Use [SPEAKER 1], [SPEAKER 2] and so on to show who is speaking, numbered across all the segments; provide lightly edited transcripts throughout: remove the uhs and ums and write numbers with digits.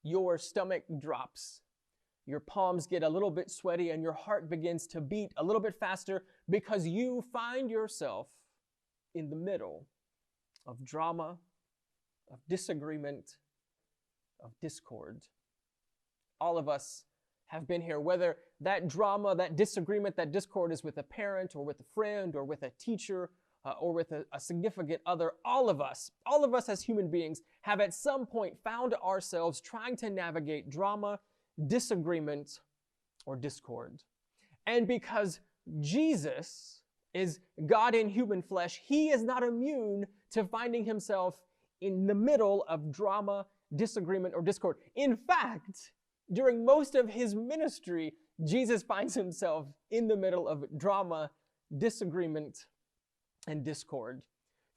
[SPEAKER 1] your stomach drops. Your palms get a little bit sweaty and your heart begins to beat a little bit faster because you find yourself in the middle of drama, of disagreement, of discord. All of us have been here, whether that drama, that disagreement, that discord is with a parent or with a friend or with a teacher or with a significant other. All of us as human beings have at some point found ourselves trying to navigate drama, disagreement, or discord. And because Jesus is God in human flesh, he is not immune to finding himself in the middle of drama, disagreement, or discord. In fact, during most of his ministry, Jesus finds himself in the middle of drama, disagreement, and discord.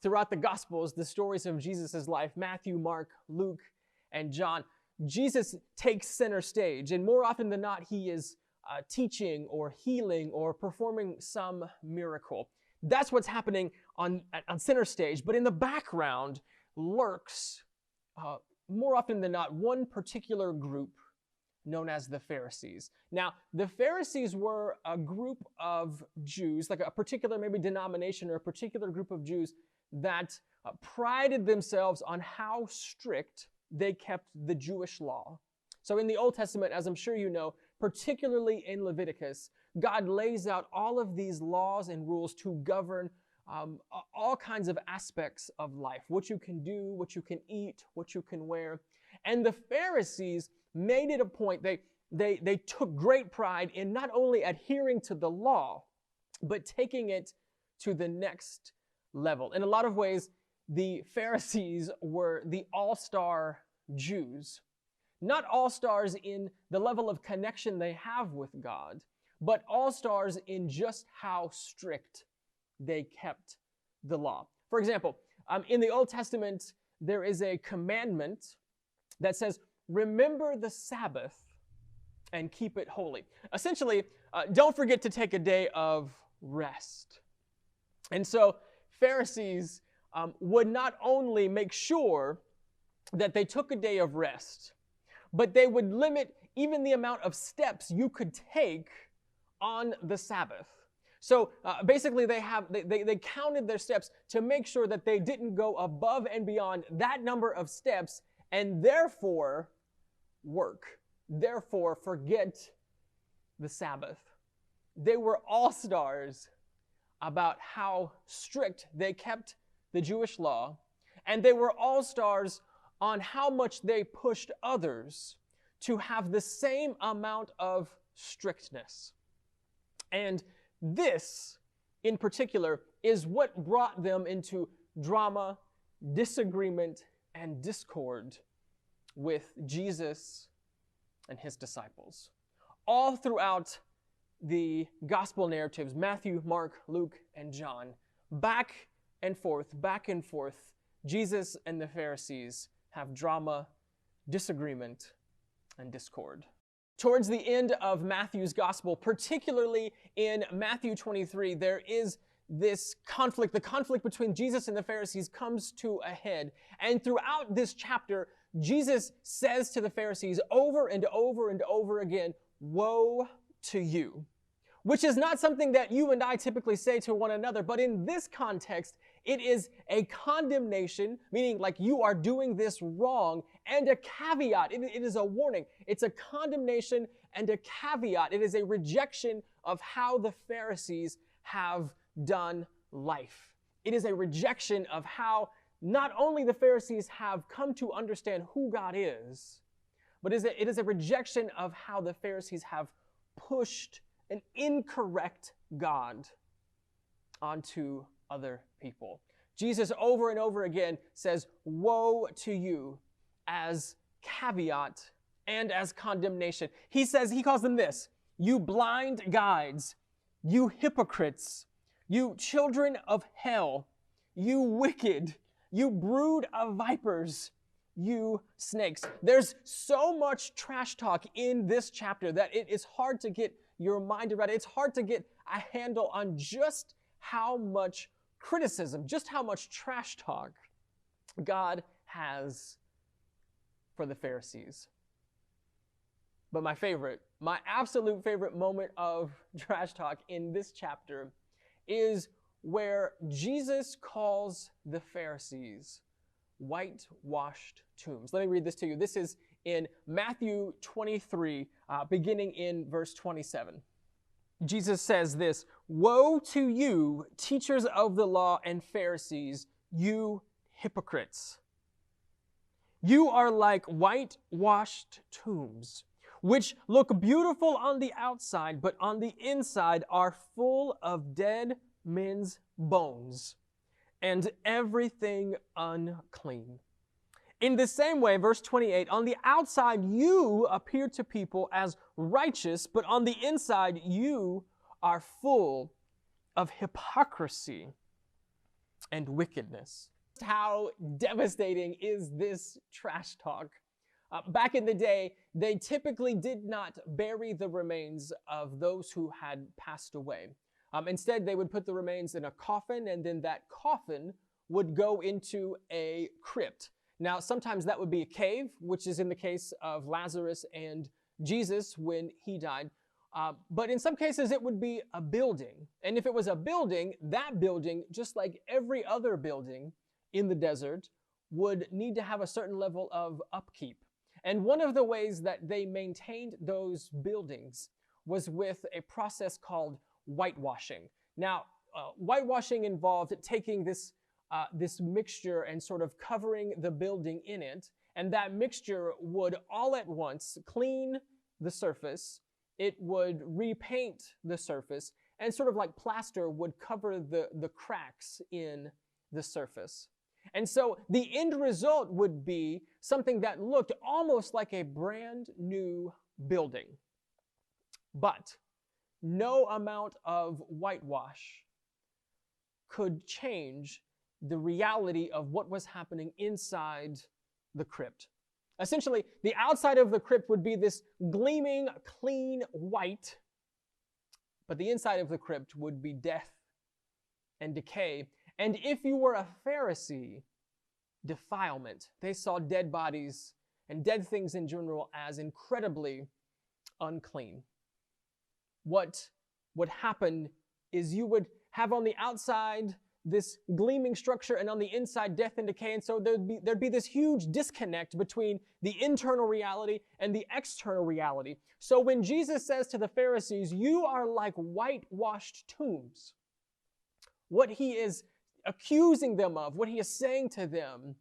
[SPEAKER 1] Throughout the Gospels, the stories of Jesus' life, Matthew, Mark, Luke, and John, Jesus takes center stage, and more often than not, he is teaching or healing or performing some miracle. That's what's happening on center stage, but in the background lurks, more often than not, one particular group known as the Pharisees. Now, the Pharisees were a group of Jews, like a particular maybe denomination or a particular group of Jews that prided themselves on how strict they kept the Jewish law. So in the Old Testament, as I'm sure you know, particularly in Leviticus, God lays out all of these laws and rules to govern all kinds of aspects of life, what you can do, what you can eat, what you can wear. And the Pharisees made it a point, they took great pride in not only adhering to the law, but taking it to the next level. In a lot of ways, the Pharisees were the all-star Jews. Not all-stars in the level of connection they have with God, but all-stars in just how strict they kept the law. For example, in the Old Testament, there is a commandment that says, remember the Sabbath and keep it holy. Essentially, don't forget to take a day of rest. And so Pharisees would not only make sure that they took a day of rest, but they would limit even the amount of steps you could take on the Sabbath. So basically they counted their steps to make sure that they didn't go above and beyond that number of steps and therefore forget the Sabbath. They were all-stars about how strict they kept the Jewish law, and they were all-stars on how much they pushed others to have the same amount of strictness. And this, in particular, is what brought them into drama, disagreement, and discord with Jesus and his disciples. All throughout the gospel narratives, Matthew, Mark, Luke, and John, back and forth, Jesus and the Pharisees have drama, disagreement, and discord. Towards the end of Matthew's gospel, particularly in Matthew 23, there is this conflict. The conflict between Jesus and the Pharisees comes to a head. And throughout this chapter, Jesus says to the Pharisees over and over and over again, woe to you. Which is not something that you and I typically say to one another, but in this context, it is a condemnation, meaning like you are doing this wrong, and a caveat. It is a warning. It's a condemnation and a caveat. It is a rejection of how the Pharisees have done life. It is a rejection of how not only the Pharisees have come to understand who God is, but it is a rejection of how the Pharisees have pushed an incorrect God onto other people. Jesus over and over again says, woe to you, as caveat and as condemnation. He calls them this: you blind guides, you hypocrites, you children of hell, you wicked, you brood of vipers, you snakes. There's so much trash talk in this chapter that it is hard to get your mind around it. It's hard to get a handle on just how much criticism, just how much trash talk God has for the Pharisees. But my absolute favorite moment of trash talk in this chapter is where Jesus calls the Pharisees whitewashed tombs. Let me read this to you. This is in Matthew 23, beginning in verse 27. Jesus says this, "Woe to you, teachers of the law and Pharisees, you hypocrites! You are like whitewashed tombs, which look beautiful on the outside, but on the inside are full of dead men's bones and everything unclean. In the same way," verse 28, "on the outside you appear to people as righteous, but on the inside you are full of hypocrisy and wickedness." How devastating is this trash talk? Back in the day, they typically did not bury the remains of those who had passed away. Instead, they would put the remains in a coffin, and then that coffin would go into a crypt. Now, sometimes that would be a cave, which is in the case of Lazarus and Jesus when he died. But in some cases, it would be a building. And if it was a building, that building, just like every other building in the desert, would need to have a certain level of upkeep. And one of the ways that they maintained those buildings was with a process called whitewashing. Now, whitewashing involved taking this mixture and sort of covering the building in it, and that mixture would all at once clean the surface, it would repaint the surface, and sort of like plaster would cover the cracks in the surface. And so the end result would be something that looked almost like a brand new building. But no amount of whitewash could change the reality of what was happening inside the crypt. Essentially, the outside of the crypt would be this gleaming, clean white, but the inside of the crypt would be death and decay. And if you were a Pharisee, defilement. They saw dead bodies and dead things in general as incredibly unclean. What would happen is you would have on the outside this gleaming structure and on the inside death and decay. And so there'd be this huge disconnect between the internal reality and the external reality. So when Jesus says to the Pharisees, "You are like whitewashed tombs," what he is accusing them of, what he is saying to them,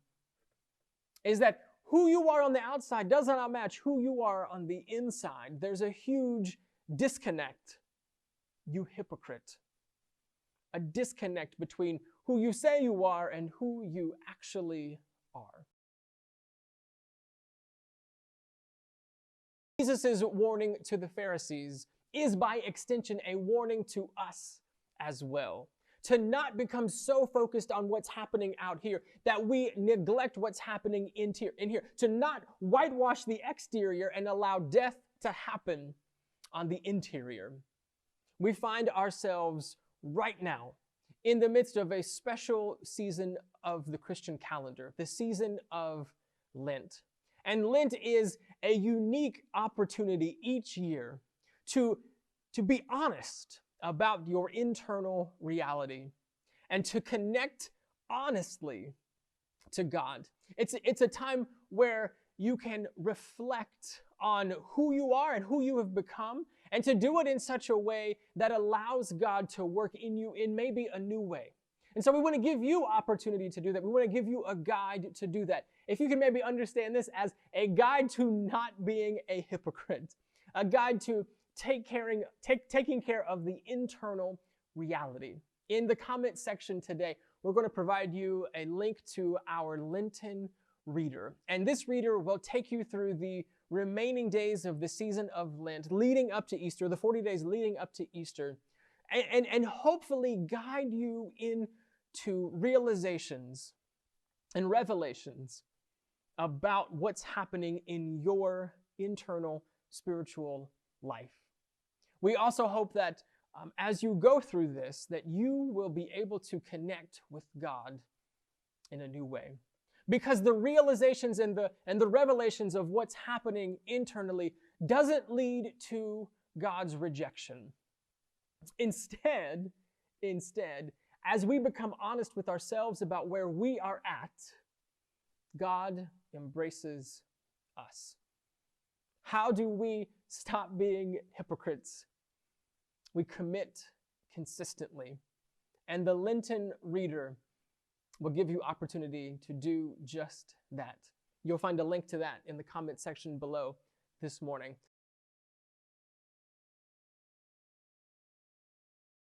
[SPEAKER 1] is that who you are on the outside does not match who you are on the inside. There's a huge disconnect, you hypocrite. A disconnect between who you say you are and who you actually are. Jesus' warning to the Pharisees is by extension a warning to us as well. To not become so focused on what's happening out here that we neglect what's happening in here. To not whitewash the exterior and allow death to happen on the interior. We find ourselves right now in the midst of a special season of the Christian calendar, the season of Lent. And Lent is a unique opportunity each year to be honest about your internal reality and to connect honestly to God. It's a time where you can reflect on who you are and who you have become, and to do it in such a way that allows God to work in you in maybe a new way. And so we want to give you opportunity to do that. We want to give you a guide to do that. If you can maybe understand this as a guide to not being a hypocrite, a guide to taking care of the internal reality. In the comment section today, we're going to provide you a link to our Lenten reader. And this reader will take you through the remaining days of the season of Lent, leading up to Easter, the 40 days leading up to Easter, and hopefully guide you into realizations and revelations about what's happening in your internal spiritual life. We also hope that as you go through this, that you will be able to connect with God in a new way. because the realizations and the revelations of what's happening internally doesn't lead to God's rejection. Instead, as we become honest with ourselves about where we are at, God embraces us. How do we stop being hypocrites? We commit consistently. And the Lenten Reader will give you opportunity to do just that. You'll find a link to that in the comment section below this morning.